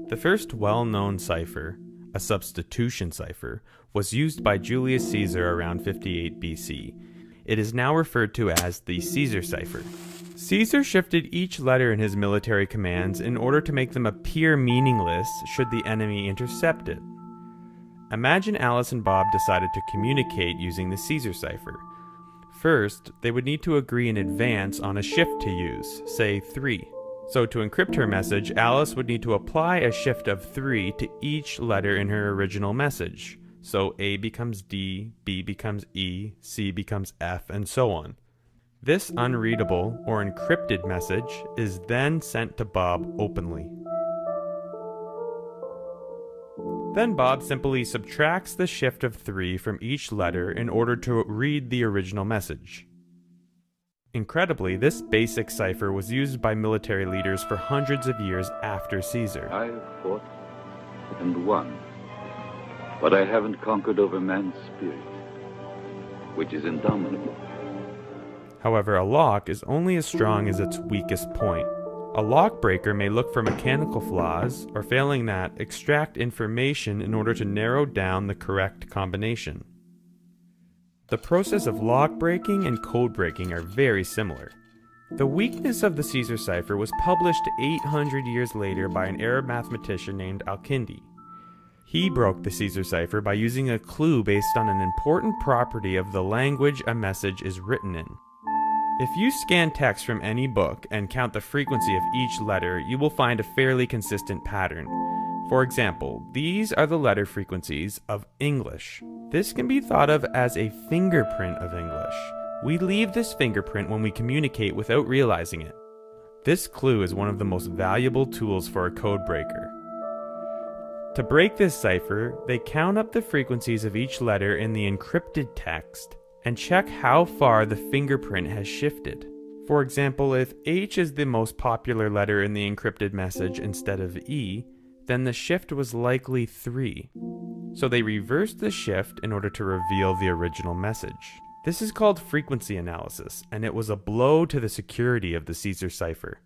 The first well-known cipher, a substitution cipher, was used by Julius Caesar around 58 BC. It is now referred to as the Caesar cipher. Caesar shifted each letter in his military commands in order to make them appear meaningless should the enemy intercept it. Imagine Alice and Bob decided to communicate using the Caesar cipher. First, they would need to agree in advance on a shift to use, say 3. So to encrypt her message, Alice would need to apply a shift of 3 to each letter in her original message. So A becomes D, B becomes E, C becomes F, and so on. This unreadable or encrypted message is then sent to Bob openly. Then Bob simply subtracts the shift of 3 from each letter in order to read the original message. Incredibly, this basic cipher was used by military leaders for hundreds of years after Caesar. I have fought and won, but I haven't conquered over man's spirit, which is indomitable. However, a lock is only as strong as its weakest point. A lock breaker may look for mechanical flaws, or failing that, extract information in order to narrow down the correct combination. The process of lock breaking and code breaking are very similar. The weakness of the Caesar cipher was published 800 years later by an Arab mathematician named Al-Kindi. He broke the Caesar cipher by using a clue based on an important property of the language a message is written in. If you scan text from any book and count the frequency of each letter, you will find a fairly consistent pattern. For example, these are the letter frequencies of English. This can be thought of as a fingerprint of English. We leave this fingerprint when we communicate without realizing it. This clue is one of the most valuable tools for a code breaker. To break this cipher, they count up the frequencies of each letter in the encrypted text and check how far the fingerprint has shifted. For example, if H is the most popular letter in the encrypted message instead of E, then the shift was likely 3. So they reversed the shift in order to reveal the original message. This is called frequency analysis, and it was a blow to the security of the Caesar cipher.